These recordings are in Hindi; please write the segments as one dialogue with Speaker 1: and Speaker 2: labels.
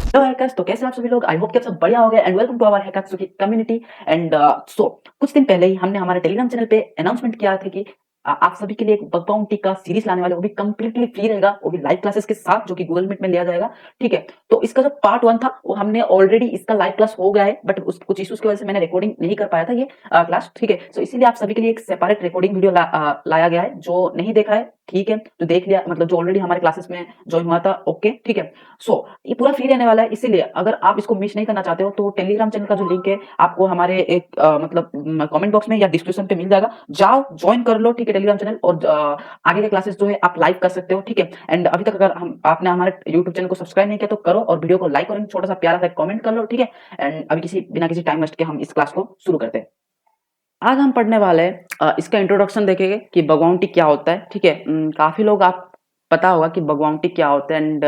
Speaker 1: हेलो हैकर्स, तो कैसे हैं आप सभी लोग। आई होप कि आप सब बढ़िया हो गए and welcome to our hackers की कम्युनिटी। एंड सो कुछ दिन पहले ही हमने हमारे टेलीग्राम चैनल पे अनाउंसमेंट किया था कि आप सभी के लिए एक बग बाउंटी का सीरीज लाने वाले, वो भी कंप्लीटली फ्री रहेगा, वो भी लाइव क्लासेस के साथ, जो कि गूगल मीट में लिया जाएगा। ठीक है, तो इसका जो पार्ट 1 था वो हमने ऑलरेडी, इसका लाइव क्लास हो गया है, बट उस कुछ इश्यूज की वजह से मैंने रिकॉर्डिंग नहीं कर पाया था ये क्लास। ठीक है, सो इसीलिए आप सभी के लिए एक सेपरेट रिकॉर्डिंग वीडियो लाया गया है। जो नहीं देखा है, ठीक है, जो देख लिया, मतलब जो ऑलरेडी हमारे क्लासेस में ज्वाइन हुआ था, ओके, ठीक है। सो ये पूरा फ्री रहने वाला है, इसीलिए अगर आप इसको मिस नहीं करना चाहते हो तो टेलीग्राम चैनल का जो लिंक है आपको हमारे एक मतलब कमेंट बॉक्स में या डिस्क्रिप्शन पे मिल जाएगा। जाओ ज्वाइन कर लो, ठीक है, टेलीग्राम चैनल, और आगे के क्लासेस जो है आप लाइव कर सकते हो। ठीक है, एंड अभी तक अगर हम आपने हमारे यूट्यूब चैनल को सब्सक्राइब नहीं किया तो करो, और वीडियो को लाइक और छोटा सा प्यारा सा कमेंट कर लो। ठीक है, एंड अभी बिना किसी टाइम वेस्ट के हम इस क्लास को शुरू करते हैं। आज हम पढ़ने वाले हैं इसका इंट्रोडक्शन देखेंगे कि बगवाउंटी क्या होता है। ठीक है, काफी लोग आप पता होगा कि बगवाउंटी क्या होता है, एंड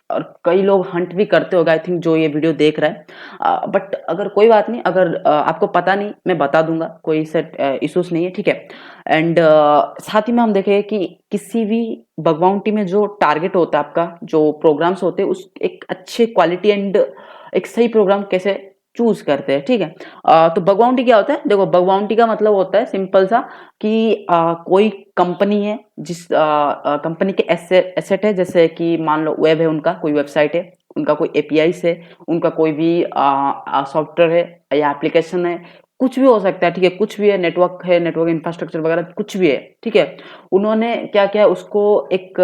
Speaker 1: और कई लोग हंट भी करते होगा, आई थिंक, जो ये वीडियो देख रहा है। बट अगर कोई बात नहीं, अगर आपको पता नहीं, मैं बता दूंगा, कोई सेट इश्यूज नहीं है। ठीक है, एंड साथ ही में हम देखेंगे कि किसी भी बगवाउंटी में जो टारगेट होता है, आपका जो प्रोग्राम्स होते हैं, उस एक अच्छे क्वालिटी एंड एक सही प्रोग्राम कैसे चूज करते हैं। ठीक है, तो बग बाउंटी क्या होता है। देखो, बग बाउंटी का मतलब होता है सिंपल सा कि कोई कंपनी है, जिस कंपनी के एसेट है, जैसे कि मान लो वेब है, उनका कोई वेबसाइट है, उनका कोई एपीआई है, उनका कोई भी सॉफ्टवेयर है या एप्लीकेशन है, कुछ भी हो सकता है। ठीक है, कुछ भी है, नेटवर्क इंफ्रास्ट्रक्चर वगैरह कुछ भी है। ठीक है, उन्होंने क्या किया, उसको एक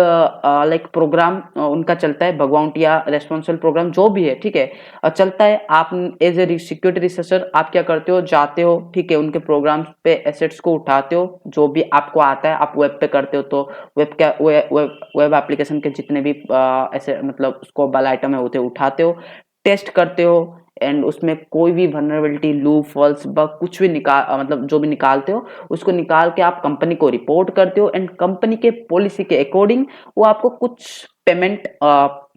Speaker 1: लाइक प्रोग्राम उनका चलता है, बगवाउंटी या रेस्पॉन्सिबल प्रोग्राम जो भी है। ठीक है, चलता है। आप एज ए सिक्योरिटी रिसर्चर आप क्या करते हो, जाते हो, ठीक है, उनके प्रोग्राम्स पे एसेट्स को उठाते हो, जो भी आपको आता है। आप वेब पे करते हो तो वेब एप्लीकेशन के जितने भी ऐसे मतलब स्कोपेबल आइटम है होते उठाते हो, टेस्ट करते हो, एंड उसमें कोई भी वनरेबिलिटी, लूप, फॉल्स, बग कुछ भी निकाल मतलब जो भी निकालते हो, उसको निकाल के आप कंपनी को रिपोर्ट करते हो, एंड कंपनी के पॉलिसी के अकॉर्डिंग वो आपको कुछ पेमेंट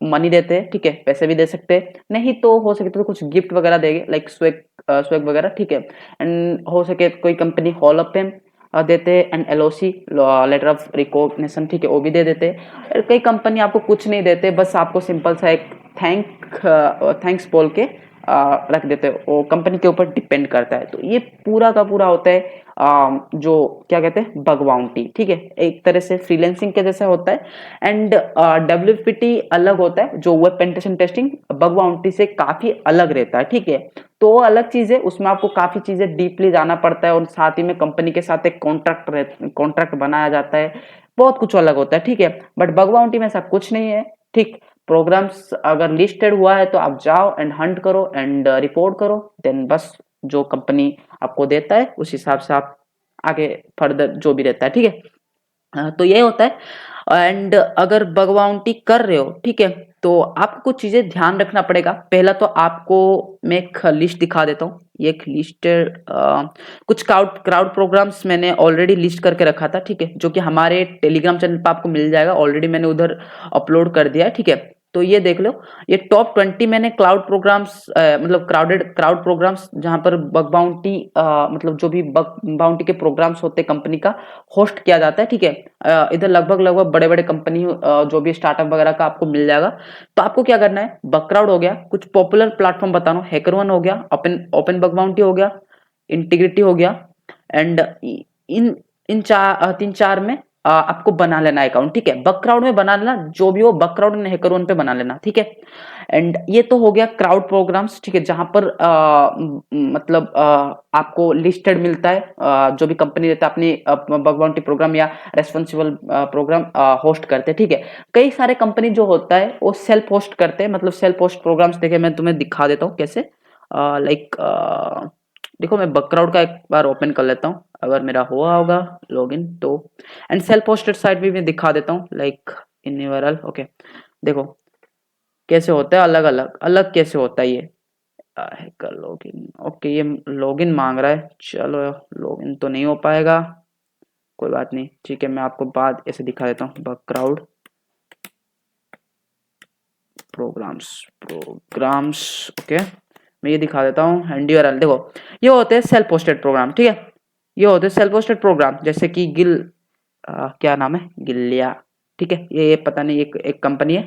Speaker 1: मनी देते हैं। ठीक है, पैसे भी दे सकते हैं, नहीं तो हो सके तो कुछ गिफ्ट वगैरह देंगे, लाइक स्वैग वगैरह। ठीक है, एंड हो सके कोई कंपनी हॉल ऑफ फेम देते हैं, and LOC, letter of recognition, ठीक है, वो भी दे देते हैं। कई कंपनी आपको कुछ नहीं देते, बस आपको सिंपल सा एक थैंक्स बोल के रख देते हो, वो कंपनी के ऊपर डिपेंड करता है। तो ये पूरा का पूरा होता है जो क्या कहते हैं, बग बाउंटी। ठीक है, एक तरह से फ्रीलांसिंग के जैसा होता है, एंड डब्ल्यूपीटी अलग होता है, जो web penetration testing bug bounty से काफी अलग रहता है। ठीक है, तो वो अलग चीज है, उसमें आपको काफी चीजें डीपली जाना पड़ता है, और साथ ही में कंपनी के साथ एक कॉन्ट्रैक्ट बनाया जाता है, बहुत कुछ अलग होता है। ठीक है, बट बग बाउंटी में ऐसा कुछ नहीं है। ठीक, प्रोग्राम्स अगर लिस्टेड हुआ है तो आप जाओ एंड हंट करो एंड रिपोर्ट करो, देन बस जो कंपनी आपको देता है उस हिसाब से आप आगे फर्दर जो भी रहता है। ठीक है, तो ये होता है। एंड अगर बग बाउंटी कर रहे हो, ठीक है, तो आपको कुछ चीजें ध्यान रखना पड़ेगा। पहला तो आपको मैं एक लिस्ट दिखा देता हूँ, ये एक लिस्ट कुछ क्राउड प्रोग्राम्स मैंने ऑलरेडी लिस्ट करके रखा था। ठीक है, जो कि हमारे टेलीग्राम चैनल पर आपको मिल जाएगा, ऑलरेडी मैंने उधर अपलोड कर दिया है। ठीक है, तो ये देख लो, ये टॉप 20 मैंने क्लाउड प्रोग्राम्स मतलब क्राउड प्रोग्राम्स, जहां पर बग बाउंटी मतलब जो भी बग बाउंटी के प्रोग्राम्स होते हैं कंपनी का होस्ट किया जाता है। ठीक है, इधर लगभग बड़े बड़े कंपनी जो भी स्टार्टअप वगैरह का आपको मिल जाएगा। तो आपको क्या करना है, बग क्राउड हो गया, कुछ पॉपुलर प्लेटफॉर्म बताना, हैकरवन हो गया, ओपन ओपन बग बाउंटी हो गया, इंटीग्रिटी हो गया, एंड इन इन चार तीन चार में आपको बना लेना अकाउंट। ठीक है, बग क्राउड में बना लेना, जो भी हो बग क्राउड में हैकरवन पे बना लेना। ठीक है, एंड ये तो हो गया क्राउड प्रोग्राम्स। ठीक है, जहां पर मतलब आपको लिस्टेड मिलता है, जो भी कंपनी रहता है अपनी बग बाउंटी प्रोग्राम या रेस्पॉन्सिबल प्रोग्राम होस्ट करते हैं। ठीक है, कई सारे कंपनी जो होता है वो सेल्फ होस्ट करते हैं, मतलब सेल्फ होस्ट प्रोग्राम्स। देखे, मैं तुम्हें दिखा देता हूँ कैसे, लाइक देखो, मैं बग क्राउड का एक बार ओपन कर लेता हूँ, अगर मेरा हुआ होगा लॉगिन तो, एंड सेल्फ होस्टेड साइट भी मैं दिखा देता हूँ, लाइक इन यूआरएल। ओके, देखो कैसे होता है, अलग अलग अलग कैसे होता है ये हैकर लॉगिन। ओके, ये लॉगिन मांग रहा है, चलो लॉगिन तो नहीं हो पाएगा, कोई बात नहीं। ठीक है, मैं आपको बाद ऐसे दिखा देता हूँ, बग क्राउड प्रोग्राम्स। ओके, मैं ये दिखा देता हूँ, एंड यूआरएल देखो, ये होते हैं सेल्फ होस्टेड प्रोग्राम। ठीक है, ये होते हैं सेल्फ होस्टेड प्रोग्राम, जैसे कि क्या नाम है, गिलिया। ठीक है, ये पता नहीं, एक कंपनी है,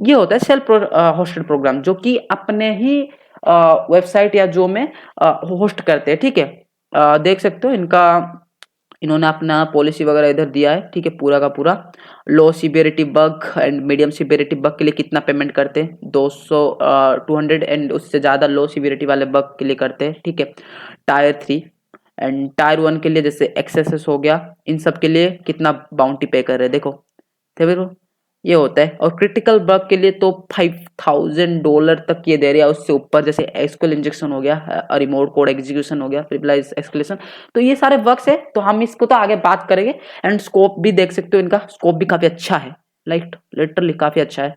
Speaker 1: ये होता है सेल्फ होस्टेड प्रोग्राम, जो कि अपने ही वेबसाइट या जो में होस्ट करते हैं, ठीक है। देख सकते हो इनका, इन्होंने अपना पॉलिसी वगैरह इधर दिया है, ठीक है, पूरा का पूरा। Low severity bug and medium severity bug के लिए कितना पेमेंट करते हैं, 200 200 एंड उससे ज़्यादा लो सिवियरिटी वाले बग के लिए करते हैं, ठीक है। टायर 3 एंड टायर 1 के लिए जैसे एक्सेस हो गया, इन सब के लिए कितना बाउंटी पे कर रहे हैं, देखो देखो, ये होता है। और क्रिटिकल बग के लिए तो $5000 तक ये दे रही है, उससे ऊपर जैसे एसक्यूएल इंजेक्शन हो गया, रिमोट कोड एग्जीक्यूशन हो गया, प्रिविलेज एस्केलेशन। तो ये सारे बग्स है, तो हम इसको तो आगे बात करेंगे। एंड स्कोप भी देख सकते हो, इनका स्कोप भी काफी अच्छा है, लाइक लिटरली काफी अच्छा है।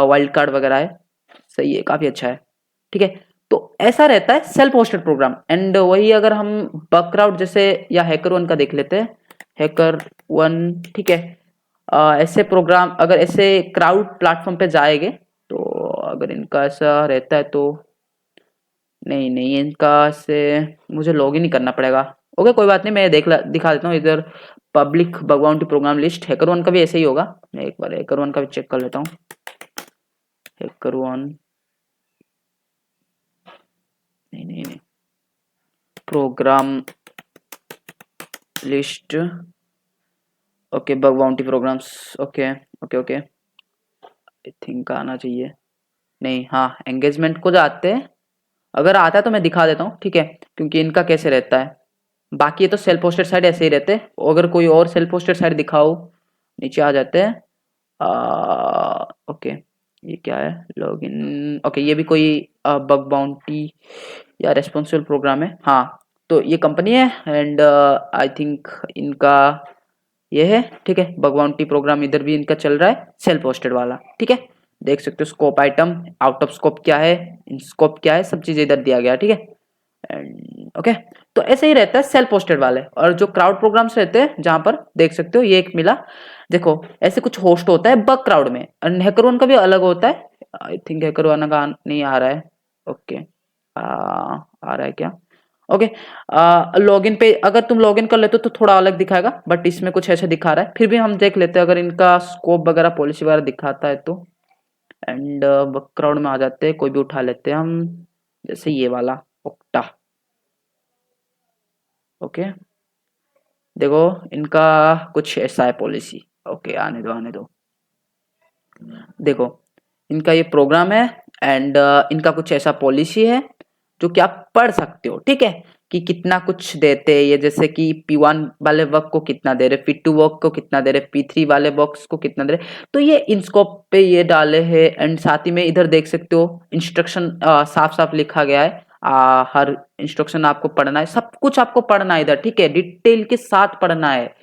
Speaker 1: वाइल्ड कार्ड वगैरह है, सही है, काफी अच्छा है, ठीक है। तो ऐसा रहता है सेल्फ होस्टेड प्रोग्राम। एंड वही अगर हम बगक्राउड जैसे या हैकर1 का देख लेते हैं, हैकर1, ठीक है। ऐसे प्रोग्राम अगर ऐसे क्राउड प्लेटफॉर्म पे जाएंगे, तो अगर इनका ऐसा रहता है तो नहीं नहीं, इनका से मुझे लॉग इन नहीं करना पड़ेगा। ओके, कोई बात नहीं, मैं दिखा देता हूँ इधर। पब्लिक बगबाउंटी प्रोग्राम लिस्ट, हैकर1 का भी ऐसे ही होगा। मैं एक बार हैकर1 का भी चेक कर लेता हूँ। हैकर1, नहीं नहीं नहीं, program list, okay, bug bounty programs, okay okay okay, I think आना चाहिए। नहीं, हाँ, एंगेजमेंट को जाते हैं, अगर आता है तो मैं दिखा देता हूँ, ठीक है। क्योंकि इनका कैसे रहता है, बाकी ये तो सेल्फ पोस्टेड साइट ऐसे ही रहते हैं। अगर कोई और सेल्फ पोस्टेड साइट दिखाओ, नीचे आ जाते हैं। ओके, ये क्या है, लॉगिन, ओके, ये भी कोई बग बाउंटी या रेस्पॉन्सिबल प्रोग्राम है, हाँ। तो ये कंपनी है एंड आई थिंक इनका ये है, ठीक है। बग बाउंटी प्रोग्राम इधर भी इनका चल रहा है, सेल्फ होस्टेड वाला, ठीक है। देख सकते हो scope item, out of scope क्या है, इन स्कोप क्या है, सब चीज इधर दिया गया, ठीक है। एंड ओके, तो ऐसे ही रहता है सेल्फ होस्टेड वाले। और जो क्राउड प्रोग्राम्स रहते हैं, जहां पर देख सकते हो ये एक मिला, देखो ऐसे कुछ होस्ट होता है बग क्राउड में, और हैकर1 का भी अलग होता है। आई थिंक हैकर1 का नहीं आ रहा है, ओके, आ रहा है क्या, ओके। लॉगिन पे अगर तुम लॉगिन कर लेते हो तो थोड़ा अलग दिखाएगा, बट इसमें कुछ ऐसे दिखा रहा है। फिर भी हम देख लेते हैं अगर इनका स्कोप वगैरह पॉलिसी वगैरह दिखाता है तो। एंड बग क्राउड में आ जाते हैं, कोई भी उठा लेते हैं हम, जैसे ये वाला ओक्टा, ओके। देखो इनका कुछ ऐसा है पॉलिसी, ओके, आने दो आने दो। देखो इनका ये प्रोग्राम है एंड इनका कुछ ऐसा पॉलिसी है जो कि आप पढ़ सकते हो, ठीक है। कि कितना कुछ देते हैं ये, जैसे कि P1 वाले वर्क को कितना दे रहे, P2 वर्क को कितना दे रहे, P3 वाले वर्क्स को कितना दे रहे। तो ये इन स्कोप पे ये डाले हैं। एंड साथ ही में इधर देख सकते हो इंस्ट्रक्शन साफ साफ लिखा गया है। हर इंस्ट्रक्शन आपको पढ़ना है, सब कुछ आपको पढ़ना है इधर, ठीक है, डिटेल के साथ पढ़ना है।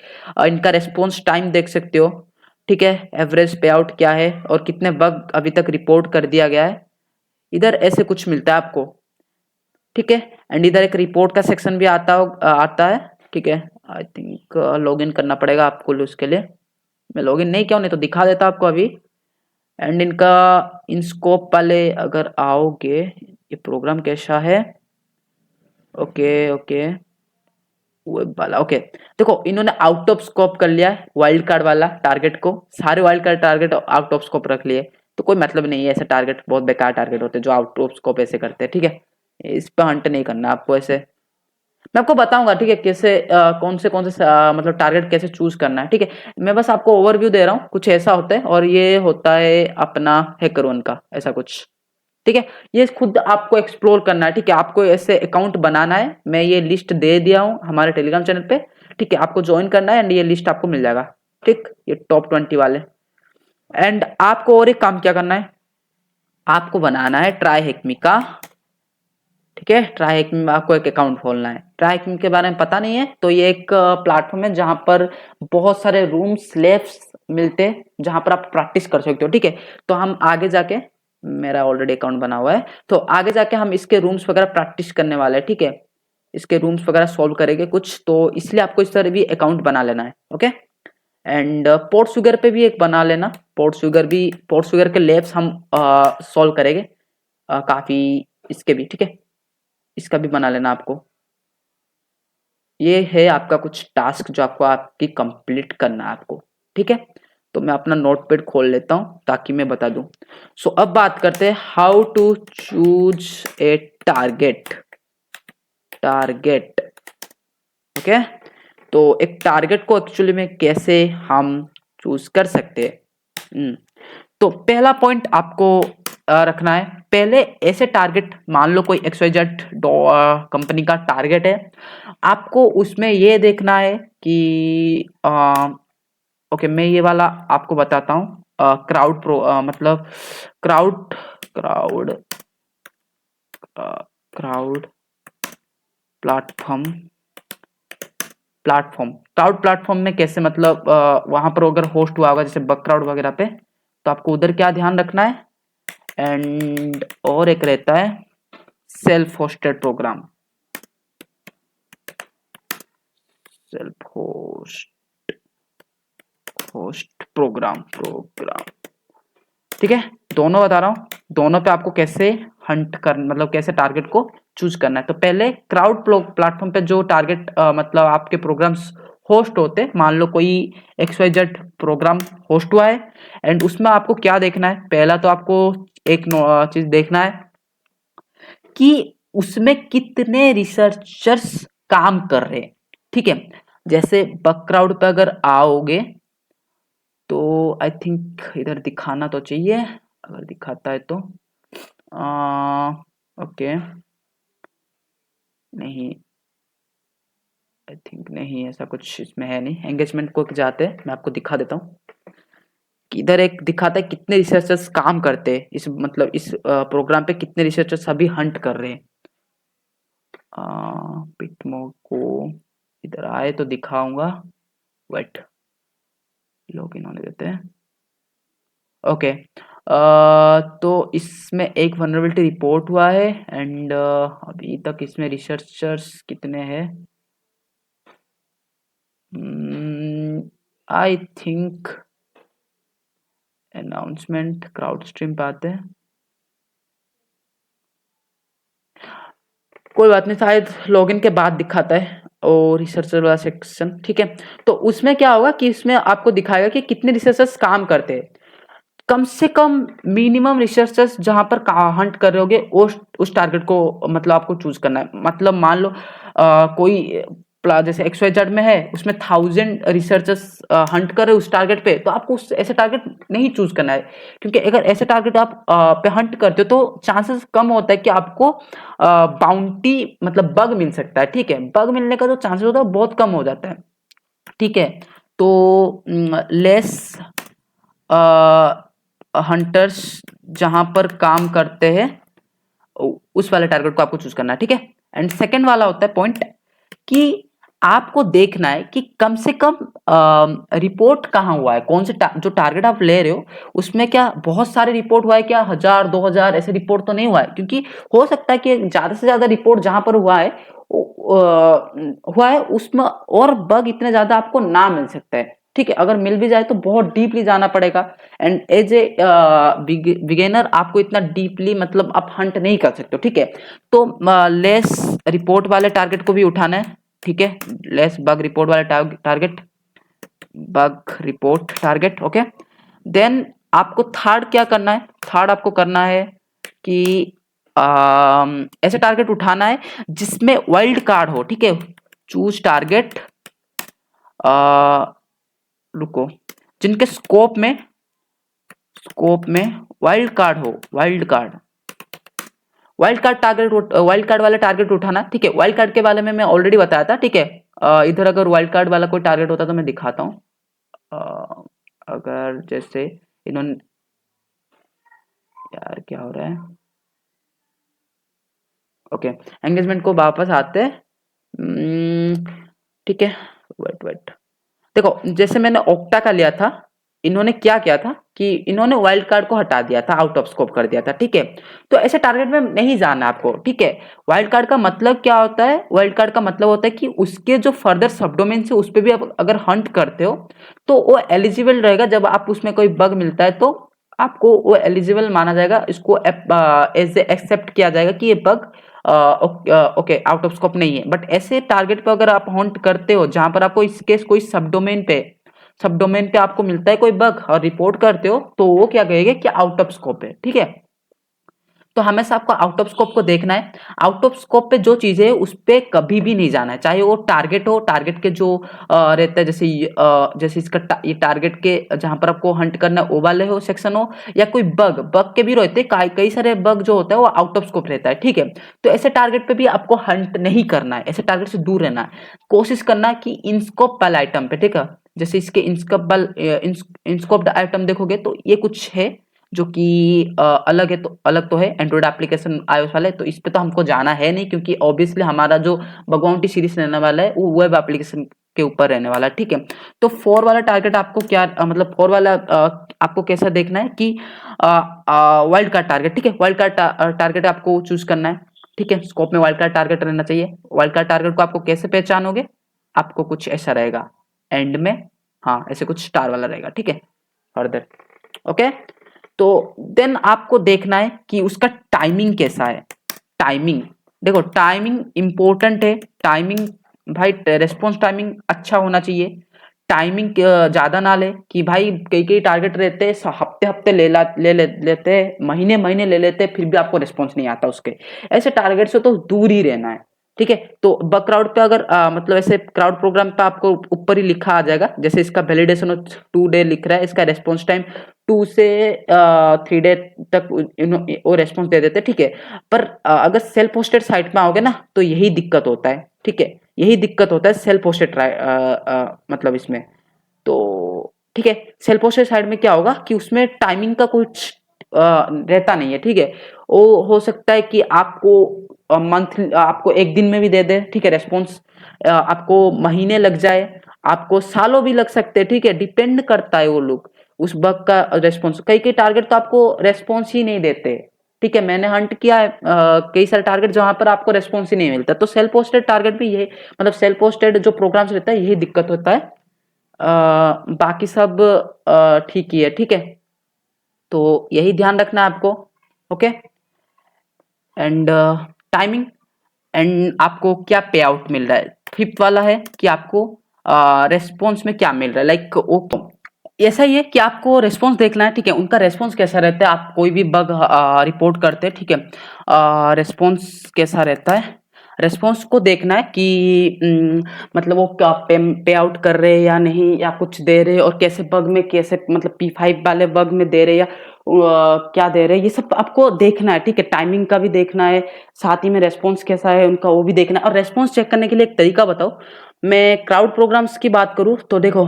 Speaker 1: इनका रेस्पॉन्स टाइम देख सकते हो, ठीक है। एवरेज पे आउट क्या है और कितने बग अभी तक रिपोर्ट कर दिया गया है, इधर ऐसे कुछ मिलता है आपको, ठीक है। एंड इधर एक रिपोर्ट का सेक्शन भी आता है, ठीक है। आई थिंक लॉगिन करना पड़ेगा आपको उसके लिए। मैं लॉगिन नहीं किया हूं, नहीं तो दिखा देता आपको अभी। एंड इनका इन स्कोप वाले अगर आओगे, ये प्रोग्राम कैसा है, ओके ओके, वेब वाला, ओके। देखो इन्होंने आउट ऑफ स्कोप कर लिया है वाइल्ड कार्ड वाला टारगेट को, सारे wild card target out of scope रख लिए। तो कोई मतलब नहीं है, ऐसे टारगेट बहुत बेकार टारगेट होते हैं जो आउट ऑफ स्कोप ऐसे करते हैं, ठीक है। इस पे हंट नहीं करना आपको ऐसे। मैं आपको बताऊंगा, ठीक है, कैसे कौन से मतलब टारगेट कैसे चूज करना है, ठीक है। मैं बस आपको ओवरव्यू दे रहा हूँ, कुछ ऐसा होता है। और ये होता है अपना हैकर1 का ऐसा कुछ, ठीक है। ये खुद आपको एक्सप्लोर करना है, ठीक है। आपको ऐसे अकाउंट बनाना है, मैं ये लिस्ट दे दिया हूँ हमारे टेलीग्राम चैनल पे, ठीक है। आपको ज्वाइन करना है एंड ये लिस्ट आपको मिल जाएगा, ठीक, ये टॉप 20 वाले। एंड आपको और एक काम क्या करना है, आपको बनाना है ट्राई हैकमी का, ठीक है। ट्राई हैकमी में आपको एक अकाउंट खोलना है। ट्राई हैकमी के बारे में पता नहीं है तो ये एक प्लेटफॉर्म है जहां पर बहुत सारे रूम्स लैब्स मिलते हैं, जहां पर आप प्रैक्टिस कर सकते हो, ठीक है। तो हम आगे जाके, मेरा ऑलरेडी अकाउंट बना हुआ है, तो आगे जाके हम इसके रूम्स वगैरह प्रैक्टिस करने वाले हैं, ठीक है। इसके रूम्स वगैरह सॉल्व करेंगे कुछ, तो इसलिए आपको इस तरह भी अकाउंट बना लेना है, ओके। एंड पोर्ट सुगर पे भी एक बना लेना, पोर्ट सुगर के लैब्स हम सॉल्व करेंगे काफी, इसके भी, ठीक है। इसका भी बना लेना आपको। ये है आपका कुछ टास्क जो आपको आपकी कंप्लीट करना है आपको, ठीक है। तो मैं अपना नोटपैड खोल लेता हूं ताकि मैं बता दूं। सो अब बात करते हैं how to choose a target. Target, okay. तो एक टारगेट को एक्चुअली में कैसे हम चूज कर सकते हैं। तो पहला पॉइंट आपको रखना है, पहले ऐसे टारगेट, मान लो कोई XYZ कंपनी का टारगेट है, आपको उसमें ये देखना है कि ओके, मैं ये वाला आपको बताता हूँ। क्राउड प्रो मतलब crowd crowd crowd platform platform crowd platform में कैसे, मतलब वहां पर अगर होस्ट हुआ होगा जैसे बग क्राउड वगैरह पे, तो आपको उधर क्या ध्यान रखना है। एंड और एक रहता है self hosted program, self host program. ठीक है, दोनों बता रहा हूं, दोनों पे आपको कैसे हंट कर, मतलब कैसे टारगेट को चूज करना है। तो पहले क्राउड प्लेटफॉर्म पे जो टारगेट मतलब आपके प्रोग्राम्स होस्ट होते, मान लो कोई XYZ प्रोग्राम होस्ट हुआ है, एंड उसमें आपको क्या देखना है, पहला तो आपको एक चीज देखना है कि उसमें कितने रिसर्चर्स काम कर रहे हैं। ठीक है, जैसे बग क्राउड पे अगर आओगे तो आई थिंक इधर दिखाना तो चाहिए, अगर दिखाता है तो ओके, नहीं, आई थिंक नहीं, ऐसा कुछ इसमें है नहीं। एंगेजमेंट को जाते हैं, मैं आपको दिखा देता हूँ कि इधर एक दिखाता है कितने रिसर्चर्स काम करते हैं इस, मतलब इस प्रोग्राम पे कितने रिसर्चर्स अभी हंट कर रहे हैं। पिटमो को इधर आए तो दिखाऊंगा, वेट, लॉग इन होने देते हैं। ओके, तो इसमें एक वनरेबिलिटी रिपोर्ट हुआ है, एंड अभी तक इसमें रिसर्चर्स कितने हैं, I think announcement crowd stream पे आते हैं, कोई बात नहीं, शायद लॉगिन के बाद दिखाता है और रिसर्चर वाला सेक्शन। ठीक है, तो उसमें क्या होगा कि इसमें आपको दिखाएगा कि कितने रिसर्चर्स काम करते हैं, कम से कम मिनिमम रिसर्चर्स जहां पर हंट कर रहे होगे उस टारगेट को मतलब आपको चूज करना है। मतलब मान लो कोई जैसे XYZ में है, उसमें 1000 रिसर्चर्स हंट कर रहे उस टारगेट पे, तो आपको उस ऐसे टारगेट नहीं चूज करना है, क्योंकि अगर ऐसे टारगेट आप पे हंट करते हो तो चांसेस कम होता है कि आपको बाउंटी मतलब बग मिल सकता है। ठीक है, बग मिलने का जो चांसेस होता है बहुत कम हो जाता है। ठीक है, तो लेस हंटर्स जहां पर काम करते हैं उस वाले टारगेट को आपको चूज करना है। ठीक है, एंड सेकंड वाला होता है पॉइंट कि आपको देखना है कि कम से कम रिपोर्ट कहाँ हुआ है, कौन से जो टारगेट आप ले रहे हो उसमें क्या बहुत सारे रिपोर्ट हुआ है, क्या 1000 2000 ऐसे रिपोर्ट तो नहीं हुआ है, क्योंकि हो सकता है कि ज्यादा से ज्यादा रिपोर्ट जहां पर हुआ है उसमें और बग इतने ज्यादा आपको ना मिल सकता है। ठीक है, अगर मिल भी जाए तो बहुत डीपली जाना पड़ेगा, एंड एज ए बिगेनर आपको इतना डीपली मतलब आप हंट नहीं कर सकते हो। ठीक है, तो लेस रिपोर्ट वाले टारगेट को भी उठाना है। ठीक है, लेस बग रिपोर्ट वाले target, bug report target, okay. Then आपको थर्ड क्या करना है, थर्ड आपको करना है कि ऐसे टारगेट उठाना है जिसमें वाइल्ड कार्ड हो। ठीक है, चूज टारगेट, रुको, जिनके स्कोप में वाइल्ड कार्ड हो, वाइल्ड कार्ड वाला टारगेट उठाना। ठीक है, वाइल्ड कार्ड के बारे में मैं ऑलरेडी बताया था। ठीक है, इधर अगर वाइल्ड कार्ड वाला कोई टारगेट होता तो मैं दिखाता हूँ। अगर जैसे इन्होंने, यार क्या हो रहा है, ओके, एंगेजमेंट को वापस आते हैं। ठीक है, वेट, देखो जैसे मैंने ओक्टा का लिया था, इन्होंने क्या किया था कि इन्होंने वाइल्ड कार्ड को हटा दिया था, आउट ऑफ स्कोप कर दिया था। ठीक है, तो ऐसे टारगेट में नहीं जाना आपको। ठीक है, वाइल्ड कार्ड का मतलब क्या होता है, वाइल्ड कार्ड का मतलब होता है कि उसके जो फर्दर सबडोमेन से उस पर भी आप अगर हंट करते हो तो वो एलिजिबल रहेगा, जब आप उसमें कोई बग मिलता है तो आपको वो एलिजिबल माना जाएगा, इसको एज एक्सेप्ट किया जाएगा कि ये bug okay out of scope नहीं है। बट ऐसे टारगेट पे अगर आप हॉन्ट करते हो जहां पर आपको इस केस कोई सबडोमेन पे सब डोमेन पे आपको मिलता है कोई बग और रिपोर्ट करते हो तो वो क्या कहेगा कि आउट ऑफ स्कोप है, ठीक है। तो हमेशा आपको आउट ऑफ स्कोप को देखना है। आउट ऑफ स्कोप पे जो चीजें है उस पे कभी भी नहीं जाना है, चाहे वो टारगेट हो, टारगेट के जो रहता है, जैसे जैसे इसका ये टारगेट के जहां पर आपको हंट करना है वो वाले हो सेक्शन हो, या कोई बग बग के भी रहते हैं, कई सारे बग जो होता है वो आउट ऑफ स्कोप रहता है, ठीक है। तो ऐसे टारगेट पे भी आपको हंट नहीं करना है, ऐसे टारगेट से दूर रहना है। कोशिश करना है कि इनस्कोप वाले आइटम पे, ठीक है। जैसे इसके इनस्कोप आइटम देखोगे तो ये कुछ है जो कि अलग है, तो अलग तो है, एंड्रॉइड एप्लीकेशन iOS वाले, तो इस पे तो हमको जाना है नहीं, क्योंकि ऑब्वियसली हमारा जो बगवाउंटी सीरीज रहने वाला है वो वेब एप्लीकेशन के ऊपर रहने वाला है, ठीक है। तो फोर वाला टारगेट आपको क्या मतलब फोर वाला आपको कैसा देखना है कि वाइल्ड कार्ड टारगेट, ठीक है। वाइल्ड कार्ड टारगेट आपको चूज करना है, ठीक है। स्कोप में वाइल्ड कार्ड टारगेट रहना चाहिए। वाइल्ड कार्ड टारगेट को आपको कैसे पहचानोगे, आपको कुछ ऐसा रहेगा एंड में, हाँ ऐसे कुछ स्टार वाला रहेगा, ठीक है। Further okay. तो देन आपको देखना है कि उसका टाइमिंग कैसा है। टाइमिंग देखो, टाइमिंग इंपॉर्टेंट है। टाइमिंग भाई, रेस्पॉन्स टाइमिंग अच्छा होना चाहिए। टाइमिंग ज्यादा ना ले कि भाई कई कई टारगेट रहते हैं हफ्ते हफ्ते लेते हैं, महीने महीने ले लेते हैं, फिर भी आपको रेस्पॉन्स नहीं आता उसके। ऐसे टारगेट से तो दूर ही रहना है, ठीक है। तो बग क्राउड पे अगर मतलब ऐसे क्राउड प्रोग्राम पे आपको ऊपर ही लिखा आ जाएगा, जैसे इसका वैलिडेशन 2 डे लिख रहा है, इसका रेस्पॉन्स टाइम 2 से 3 डे तक वो रेस्पॉन्स दे देते, ठीक है। पर अगर सेल्फ होस्टेड साइट में आओगे ना तो यही दिक्कत होता है, ठीक है। यही दिक्कत होता है सेल्फ होस्टेड मतलब इसमें। तो ठीक है, सेल्फ होस्टेड साइट में क्या होगा कि उसमें टाइमिंग का कुछ रहता नहीं है, ठीक है। वो हो सकता है कि आपको मंथ आपको एक दिन में भी दे दे, ठीक है रेस्पॉन्स, आपको महीने लग जाए, आपको सालों भी लग सकते हैं, ठीक है। डिपेंड करता है वो लोग उस बग का रेस्पॉन्स। कई कई टारगेट तो आपको रेस्पॉन्स ही नहीं देते, ठीक है। मैंने हंट किया है कई सारे टारगेट जहां पर आपको रेस्पॉन्स ही नहीं मिलता। तो सेल्फ होस्टेड टारगेट भी यही, मतलब सेल्फ होस्टेड जो प्रोग्राम्स रहता है यही दिक्कत होता है। बाकी सब ठीक ही है, ठीक है। तो यही ध्यान रखना है आपको, ओके। एंड टाइमिंग, एंड आपको क्या पे आउट मिल रहा है। फिफ्थ वाला है कि आपको रेस्पॉन्स में क्या मिल रहा है, लाइक वो ऐसा ही है कि आपको रेस्पॉन्स देखना है, ठीक है। उनका रेस्पॉन्स कैसा रहता है, आप कोई भी बग रिपोर्ट करते हैं, ठीक है। रेस्पॉन्स कैसा रहता है, रेस्पॉन्स को देखना है कि मतलब वो क्या पे आउट कर रहे हैं या नहीं, या कुछ दे रहे हैं, और कैसे बग में, कैसे मतलब P5 वाले बग में दे रहे हैं, या क्या दे रहे हैं, ये सब आपको देखना है, ठीक है। टाइमिंग का भी देखना है, साथ ही में रेस्पॉन्स कैसा है उनका वो भी देखना है। और रेस्पॉन्स चेक करने के लिए एक तरीका बताओ। मैं क्राउड प्रोग्राम्स की बात करूँ तो देखो,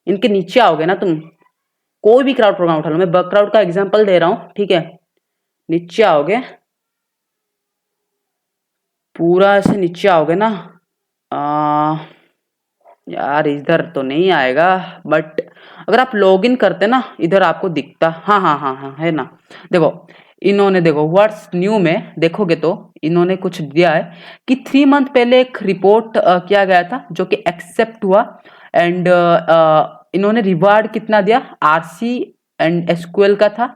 Speaker 1: इनके नीचे आओगे ना तुम, कोई भी क्राउड प्रोग्राम उठा लो, मैं बग क्राउड का एग्जांपल दे रहा हूँ, ठीक है। नीचे आओगे, पूरा ऐसे नीचे आओगे ना, आ, यार इधर तो नहीं आएगा, बट अगर आप लॉगिन करते ना इधर आपको दिखता, हाँ हाँ हाँ हाँ है ना। देखो, इन्होंने देखो व्हाट्स न्यू में देखोगे तो इन्होंने कुछ दिया है कि 3 मंथ पहले एक रिपोर्ट किया गया था जो कि एक्सेप्ट हुआ। एंड इन्होंने रिवार्ड कितना दिया, आरसी एंड एसक्यूएल का था,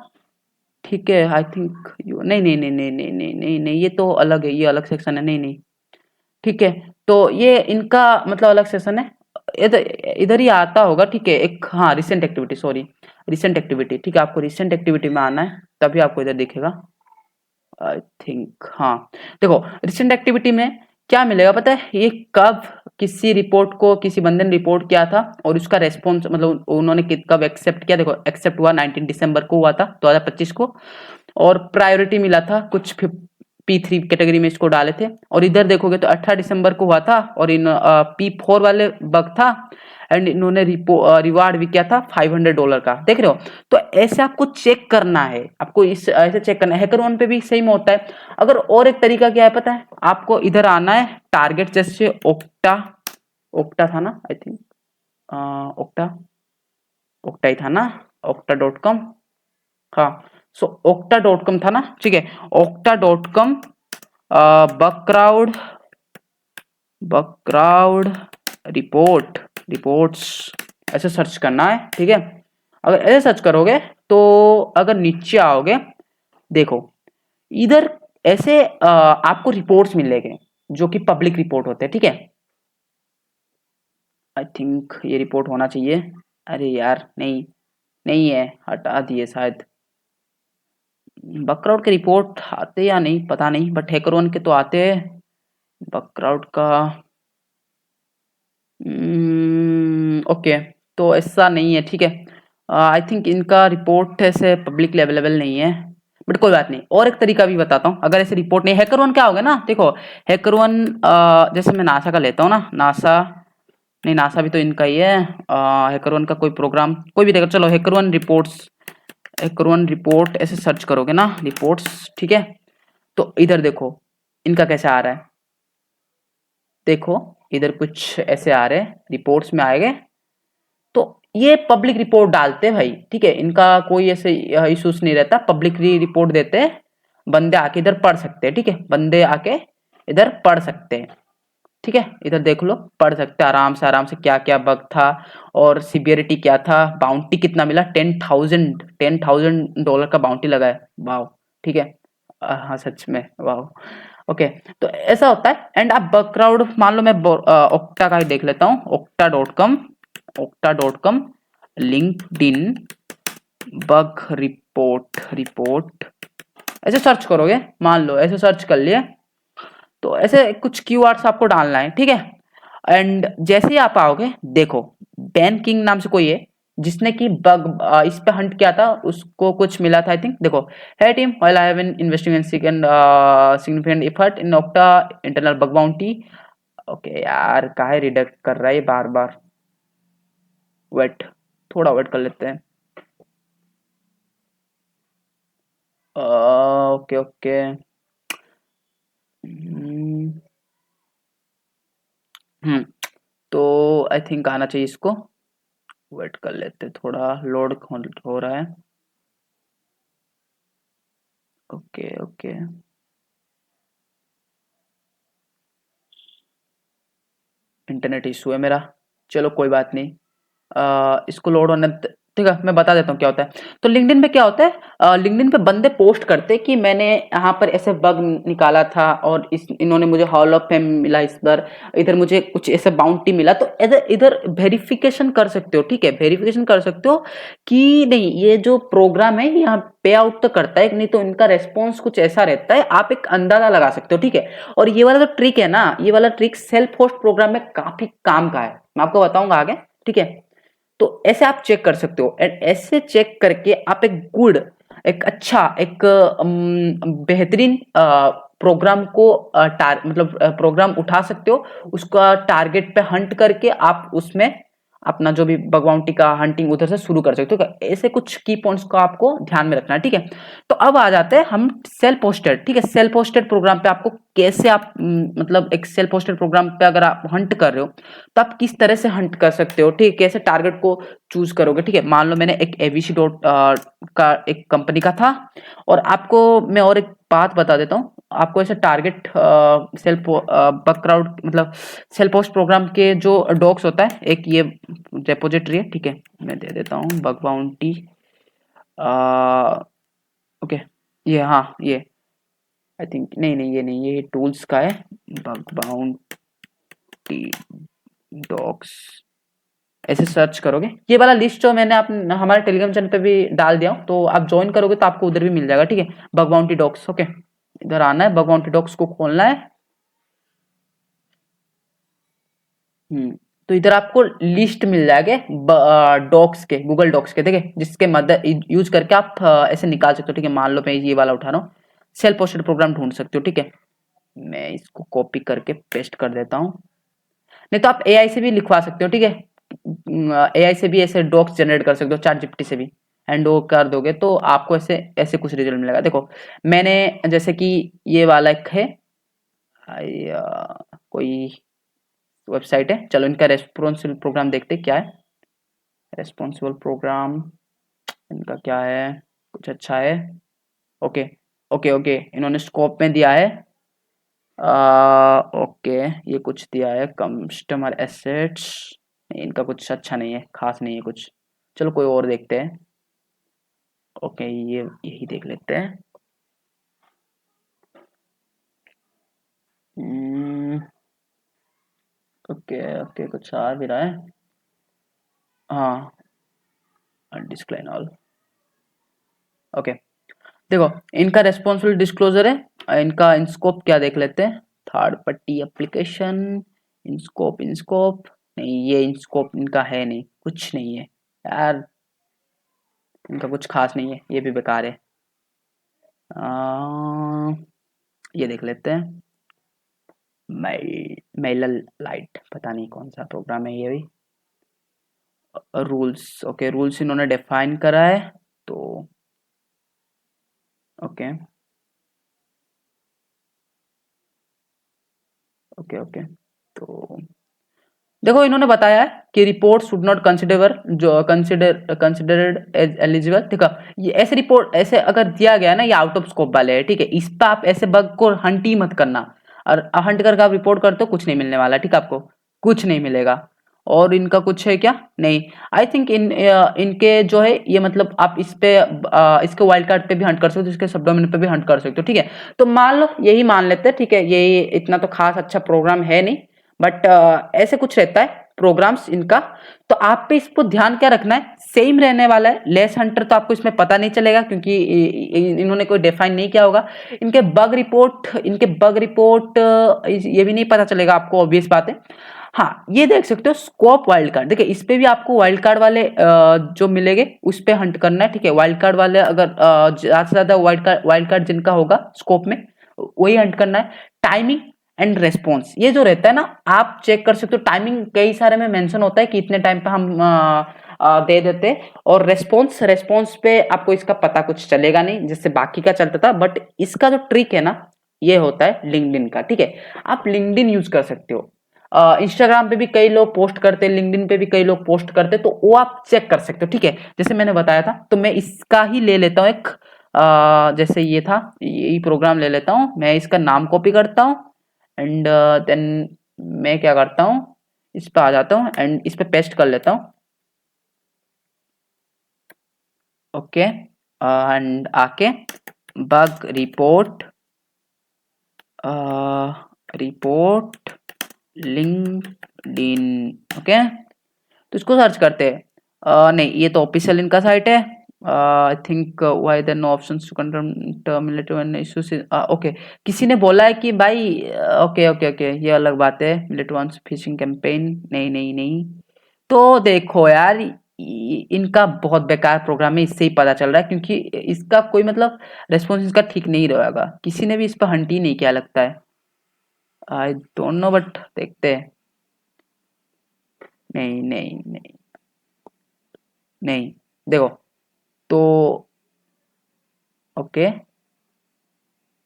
Speaker 1: ठीक है। आई थिंक नहीं नहीं नहीं नहीं नहीं नहीं नहीं नहीं, ये तो अलग है, ये अलग सेक्शन है, नहीं नहीं, ठीक है। तो ये इनका मतलब अलग सेशन है, इधर इधर ही आता होगा, ठीक है। एक हाँ recent activity, sorry recent activity, ठीक है। आपको रिसेंट एक्टिविटी में आना है तभी आपको इधर दिखेगा, आई थिंक हाँ। देखो रिसेंट एक्टिविटी में क्या मिलेगा पता है, ये कब किसी रिपोर्ट को किसी बंदे ने रिपोर्ट किया था और उसका रेस्पॉन्स मतलब उन्होंने कब एक्सेप्ट किया। देखो एक्सेप्ट हुआ 19 दिसंबर को हुआ था 2025 को, और प्रायोरिटी मिला था कुछ P3 कैटेगरी में इसको डाले थे। और इधर देखोगे तो 18 दिसंबर को हुआ था, और इन P4 वाले बग था, एंड इन्होंने रिवार्ड भी किया था $500 का, देख रहे हो। तो ऐसे आपको चेक करना है, आपको इस ऐसे चेक करना है। हैकर वन पे भी सेम होता है। अगर और एक तरीका क्या है पता है, आपको इधर आना है टारगेट, जैसे ओक्टा, ओक्टा था ना आई थिंक, ओक्टा, ओक्टा ही था ना, okta.com, हाँ। सो okta.com था ना, ठीक है। okta.com बकक्राउड, बकक्राउड रिपोर्ट, रिपोर्ट्स ऐसे सर्च करना है, ठीक है। अगर ऐसे सर्च करोगे तो अगर नीचे आओगे देखो इधर ऐसे आपको रिपोर्ट्स मिलेंगे जो कि पब्लिक रिपोर्ट होते हैं, ठीक है। आई थिंक ये रिपोर्ट होना चाहिए, अरे यार नहीं, नहीं है, हटा दिए शायद। बकराउट के रिपोर्ट आते या नहीं पता नहीं, बट हैकर वन के तो आते हैं। बकराउट का ओके, तो ऐसा नहीं है, ठीक है। आई थिंक इनका रिपोर्ट ऐसे पब्लिकली अवेलेबल नहीं है, बट कोई बात नहीं। और एक तरीका भी बताता हूँ, अगर ऐसे रिपोर्ट नहीं, हैकर वन क्या होगा ना, देखो हैकर वन जैसे मैं नासा का लेता हूँ ना, नासा नहीं, नासा भी तो इनका ही है। हैकर वन का कोई प्रोग्राम कोई भी देखो, चलो hacker one reports, hacker one report ऐसे सर्च करोगे ना, रिपोर्ट्स, ठीक है। तो इधर देखो इनका कैसे आ रहा है, देखो इधर कुछ ऐसे आ रहे हैं, रिपोर्ट्स में आएंगे। तो ये पब्लिक रिपोर्ट डालते हैं भाई, ठीक है, इनका कोई ऐसे इशूज नहीं रहता, पब्लिक रिपोर्ट देते हैं। बंदे आके इधर पढ़ सकते हैं, ठीक है, बंदे आके इधर पढ़ सकते हैं, ठीक है। इधर देख लो, पढ़ सकते हैं आराम से, आराम से क्या क्या बग था और सिवियरिटी क्या था, बाउंटी कितना मिला, 10,000 का बाउंटी लगा है, वाह, ठीक है। हाँ सच में वाह। ओके, तो ऐसा होता है। एंड आप बग क्राउड मान लो, मैं ओक्टा का ही देख लेता हूँ, okta.com, okta.com, LinkedIn bug report ऐसे सर्च करोगे, मान लो ऐसे सर्च कर लिए, तो ऐसे कुछ कीवर्ड्स आपको डालना है, ठीक है। एंड जैसे ही आप आओगे, देखो बैन किंग नाम से कोई है जिसने कि बग इस पे हंट किया था, उसको कुछ मिला था आई थिंक, देखो, है team while I have been investing significant effort in Okta internal bug bounty. Okay यार, काहे रिडक्ट कर रहा है बार बार, वेट, थोड़ा वेट कर लेते हैं। ओके ओके, हम्म हम्म, तो आई थिंक आना चाहिए इसको, वेट कर लेते हैं, थोड़ा लोड हो रहा है। ओके ओके, इंटरनेट इशू है मेरा, चलो कोई बात नहीं। इसको लोड होने ठीक है, मैं बता देता हूँ क्या होता है। तो लिंक्डइन पे क्या होता है, लिंक्डइन पे बंदे पोस्ट करते हैं कि मैंने यहाँ पर ऐसे बग निकाला था और इस इन्होंने मुझे हॉल ऑफ फेम मिला, इस बार इधर मुझे कुछ ऐसे बाउंटी मिला, तो इधर इधर वेरिफिकेशन कर सकते हो, ठीक है, वेरिफिकेशन कर सकते हो कि नहीं ये जो प्रोग्राम है यहाँ पे आउट तो करता है, नहीं तो इनका रेस्पॉन्स कुछ ऐसा रहता है, आप एक अंदाजा लगा सकते हो, ठीक है। और ये वाला जो ट्रिक है ना, ये वाला ट्रिक सेल्फ होस्ट प्रोग्राम में काफी काम का है, मैं आपको बताऊंगा आगे, ठीक है। तो ऐसे आप चेक कर सकते हो, एंड ऐसे चेक करके आप एक गुड, एक अच्छा, एक बेहतरीन प्रोग्राम को मतलब प्रोग्राम उठा सकते हो, उसका टारगेट पे हंट करके आप उसमें अपना जो भी बगवाउंटी का हंटिंग उधर से शुरू कर सकते हो। तो ऐसे कुछ की पॉइंट्स को आपको ध्यान में रखना है, ठीक है। तो अब आ जाते हैं हम सेल्फ होस्टेड, ठीक है, सेल्फ होस्टेड प्रोग्राम पे आपको कैसे आप मतलब एक सेल्फ होस्टेड प्रोग्राम पे अगर आप हंट कर रहे हो, तो आप किस तरह से हंट कर सकते हो, ठीक है, कैसे टारगेट को चूज करोगे, ठीक है। मान लो मैंने एक एबीसी डॉट का एक कंपनी का था, और आपको मैं और एक बात बता देता हूँ, आपको ऐसे टारगेट सेल्फ बग क्राउड मतलब सेल्फ होस्ट प्रोग्राम के जो डॉक्स होता है, एक ये रेपोजिटरी है, ठीक है, मैं दे देता हूँ बग बाउंटी, ओके, ये हाँ ये आई थिंक, नहीं नहीं ये नहीं, ये टूल्स का है, बग बाउंटी डॉक्स, ऐसे सर्च करोगे, ये वाला लिस्ट जो मैंने आप हमारे टेलीग्राम चैनल पे भी डाल दिया हूँ, तो आप ज्वाइन करोगे तो आपको उधर भी मिल जाएगा, ठीक है, बग बाउंटी डॉक्स, ओके। इधर आना है, बग बाउंटी डॉक्स को खोलना है, तो इधर आपको लिस्ट मिल जाएगा डॉक्स के, गूगल डॉक्स के, ठीक है, जिसके मदद यूज करके आप ऐसे निकाल सकते हो, ठीक है। मान लो मैं ये वाला उठा रहा हूँ, सेल्फ पोस्टेड प्रोग्राम ढूंढ सकते हो, ठीक है। मैं इसको कॉपी करके पेस्ट कर देता हूँ, नहीं तो आप एआई से भी लिखवा सकते हो, ठीक है, एआई से भी ऐसे डॉक्स जनरेट कर सकते हो, चैट जीपीटी से भी, एंड वो कर दोगे तो आपको ऐसे ऐसे कुछ रिजल्ट मिलेगा। देखो मैंने जैसे कि ये वाला एक है, कोई वेबसाइट है, चलो इनका रेस्पॉन्सिबल प्रोग्राम देखते हैं क्या है, रेस्पॉन्सिबल प्रोग्राम इनका क्या है, कुछ अच्छा है, ओके ओके ओके, इन्होंने स्कोप में दिया है, ओके, ये कुछ दिया है कस्टमर एसेट्स, इनका कुछ अच्छा नहीं है, खास नहीं है कुछ, चलो कोई और देखते हैं, ओके ये यही देख लेते हैं, ओके ओके, कुछ आ भी रहा है, हाँ डिस्क्लाइन ऑल। ओके, देखो इनका रेस्पॉन्सिबल डिस्क्लोजर है, इनका इन स्कोप क्या देख लेते हैं। Third party application, in scope नहीं, ये इन स्कोप इनका है नहीं, कुछ नहीं है यार, इनका कुछ खास नहीं है, ये भी बेकार है। ये देख लेते हैं, मेलल लाइट, पता नहीं कौन सा प्रोग्राम है ये भी। रूल्स, ओके रूल्स इन्होंने डिफाइन करा है, तो ओके ओके ओके। तो देखो इन्होंने बताया है कि रिपोर्ट शुड नॉट कंसिडर जो कंसिडर्ड एज एलिजिबल, ठीक है। ये ऐसे रिपोर्ट ऐसे अगर दिया गया ना, ये आउट ऑफ स्कोप वाले है, ठीक है। इस पे आप ऐसे बग को हंट ही मत करना, और हंट करके आप रिपोर्ट करते हो कुछ नहीं मिलने वाला, ठीक है, आपको कुछ नहीं मिलेगा। और इनका कुछ है क्या, नहीं। आई थिंक इनके जो है ये, मतलब आप इस पे इसके वाइल्ड कार्ड पे भी हंट कर सकते हो, इसके सब डोमेन पे भी हंट कर सकते हो, ठीक है। तो मान लो यही मान लेते हैं, ठीक है, यही इतना तो खास अच्छा प्रोग्राम है नहीं, बट ऐसे कुछ रहता है प्रोग्राम्स इनका। तो आप पे इसको ध्यान क्या रखना है, सेम रहने वाला है। लेस हंटर तो आपको इसमें पता नहीं चलेगा, क्योंकि इन्होंने कोई डिफाइन नहीं किया होगा। इनके बग रिपोर्ट ये भी नहीं पता चलेगा आपको, ऑब्वियस बात है। हाँ, ये देख सकते हो स्कोप वाइल्ड कार्ड, देखिए इस पे भी आपको वाइल्ड कार्ड वाले जो मिलेंगे उस पे हंट करना है, ठीक है। वाइल्ड कार्ड वाले अगर ज्यादा से ज्यादा वाइल्ड कार्ड जिनका होगा स्कोप में, वही हंट करना है। टाइमिंग एंड रेस्पॉन्स, ये जो रहता है ना, आप चेक कर सकते हो। टाइमिंग कई सारे में मेंशन होता है कि इतने टाइम पे हम दे देते हैं, और रेस्पॉन्स रेस्पॉन्स पे आपको इसका पता कुछ चलेगा नहीं, जिससे बाकी का चलता था। बट इसका जो ट्रिक है ना, ये होता है लिंक्डइन का, ठीक है। आप लिंक्डइन यूज कर सकते हो, इंस्टाग्राम पे भी कई लोग पोस्ट करते हैं, लिंक्डइन पे भी कई लोग पोस्ट करते हैं, तो वो आप चेक कर सकते हो, ठीक है। जैसे मैंने बताया था, तो मैं इसका ही ले लेता हूँ एक, जैसे ये था, यही प्रोग्राम ले लेता हूँ मैं, इसका नाम कॉपी करता हूँ, एंड देन मैं क्या करता हूँ, इस पे आ जाता हूँ एंड इस पे पेस्ट कर लेता हूँ। ओके, एंड आके bug report, report LinkedIn, okay. तो इसको सर्च करते हैं। नहीं, ये तो ऑफिशियल इनका साइट है। I think why there no options to confirm terminate when issues, okay. किसी ने बोला है कि भाई, ओके ओके ओके, ये अलग बात है, मिलिट वंस फिशिंग कैंपेन, नहीं नहीं नहीं। तो देखो यार, इनका बहुत बेकार प्रोग्राम है, इससे ही पता चल रहा है, क्योंकि इसका कोई मतलब रेस्पॉन्स इसका ठीक नहीं रहेगा, किसी ने भी इस पर हंट ही नहीं किया लगता है। आई डोंट नो, बट देखते हैं। नहीं नहीं नहीं नहीं, देखो तो ओके,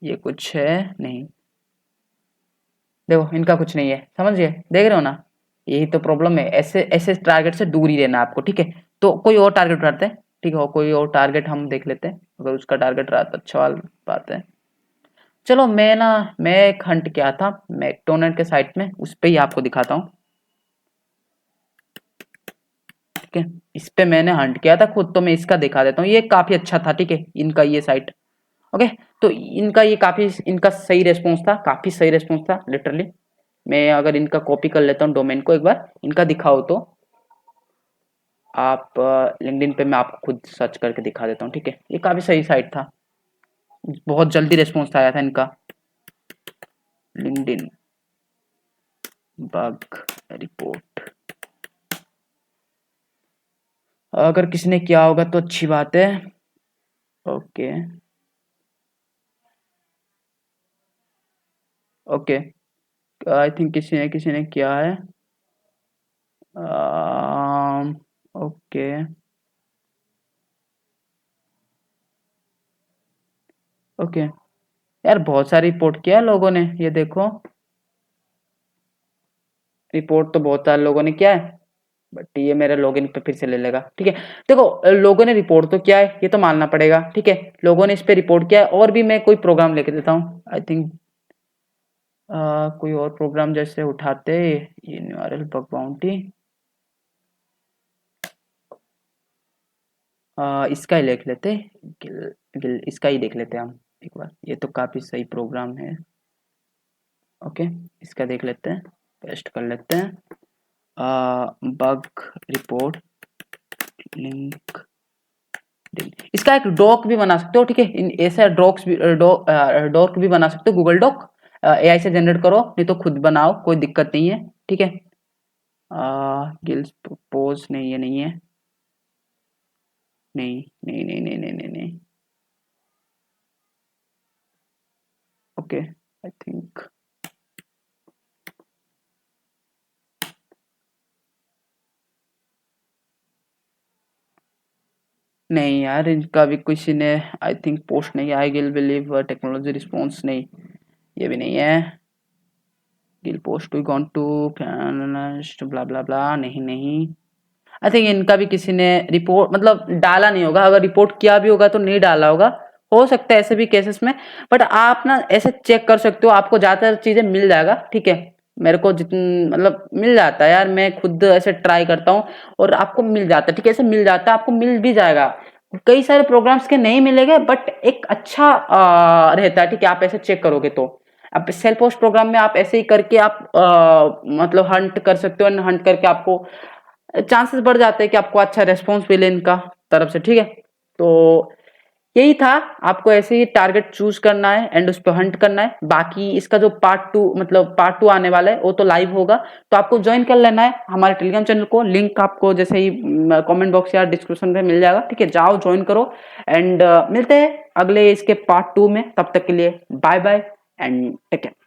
Speaker 1: ये कुछ है नहीं, देखो इनका कुछ नहीं है, समझिए, देख रहे हो ना, यही तो प्रॉब्लम है। ऐसे ऐसे टारगेट से दूर ही रहना आपको, ठीक है। तो कोई और टारगेट उठाते हैं, ठीक है, कोई और टारगेट हम देख लेते हैं, अगर उसका टारगेट रहा तो अच्छा वाली बात है। चलो मैं एक हंट किया था मैकडोनल्ड के साइट में, उस पे ही आपको दिखाता हूँ, ठीक है। इस पे मैंने हंट किया था खुद, तो मैं इसका दिखा देता हूँ, ये काफी अच्छा था, ठीक है, इनका ये साइट। ओके, तो इनका ये काफी, इनका सही रेस्पॉन्स था, काफी सही रेस्पॉन्स था लिटरली। मैं अगर इनका कॉपी कर लेता हूँ डोमेन को, एक बार इनका दिखाओ तो आप, लिंक्डइन पे मैं आपको खुद सर्च करके दिखा देता हूँ, ठीक है। ये काफी सही साइट था, बहुत जल्दी रेस्पॉन्स आया था इनका। लिंक्डइन बग रिपोर्ट, अगर किसी ने किया होगा तो अच्छी बात है। ओके ओके, आई थिंक किसी ने किया है। ओके ओके, यार बहुत सारी रिपोर्ट किया है लोगों ने, ये देखो, रिपोर्ट तो बहुत सारे लोगों ने किया है, बट ये मेरे लॉगिन पे फिर से ले लेगा, ठीक है। देखो लोगों ने रिपोर्ट तो किया है, ये तो मानना पड़ेगा, ठीक है। लोगों ने इस पे रिपोर्ट किया है, और भी मैं कोई प्रोग्राम लेके देता हूँ, आई थिंक कोई और प्रोग्राम जैसे उठाते, यूआरएल बग बाउंटी, इसका ही देख लेते, इसका ही देख लेते हैं हम एक बार, ये तो काफी सही प्रोग्राम है। ओके, इसका देख लेते हैं, पेस्ट कर लेते हैं, बग रिपोर्ट लिंक
Speaker 2: इसका एक डॉक भी बना सकते हो, ठीक है, ऐसा डॉक भी बना सकते हो, गूगल डॉक एआई से जनरेट करो, नहीं तो खुद बनाओ, कोई दिक्कत नहीं है, ठीक है। गिल्स पोज नहीं, ये नहीं है, नहीं नहीं नहीं नहीं नहीं नहीं नहीं, ओके आई थिंक, नहीं यार, इनका भी किसी ने आई थिंक पोस्ट नहीं, I will believe technology response, नहीं, ये भी नहीं है, will post we gone to blah blah blah, नहीं नहीं, आई थिंक इनका भी किसी ने रिपोर्ट मतलब डाला नहीं होगा, अगर रिपोर्ट किया भी होगा तो नहीं डाला होगा, हो सकता है ऐसे भी केसेस में, बट आप ना ऐसे चेक कर सकते हो, आपको ज्यादातर चीजें मिल जाएगा, ठीक है। मेरे को जितन मतलब मिल जाता है यार, मैं खुद ऐसे ट्राई करता हूँ और आपको मिल जाता है, ठीक है, ऐसे मिल जाता है, आपको मिल भी जाएगा, कई सारे प्रोग्राम्स के नहीं मिलेंगे, बट एक अच्छा रहता है, ठीक है, आप ऐसे चेक करोगे तो। अब सेल्फ होस्ट प्रोग्राम में आप ऐसे ही करके आप मतलब हंट कर सकते हो, हंट करके आपको चांसेस बढ़ जाते हैं कि आपको अच्छा रेस्पॉन्स मिले इनका तरफ से, ठीक है। तो यही था, आपको ऐसे ही टारगेट चूज करना है एंड उस पर हंट करना है, बाकी इसका जो पार्ट 2 मतलब पार्ट 2 आने वाला है वो तो लाइव होगा, तो आपको ज्वाइन कर लेना है हमारे टेलीग्राम चैनल को, लिंक आपको जैसे ही कमेंट बॉक्स या डिस्क्रिप्शन में मिल जाएगा, ठीक है, जाओ ज्वाइन करो एंड मिलते हैं अगले इसके पार्ट 2 में, तब तक के लिए bye bye and take care.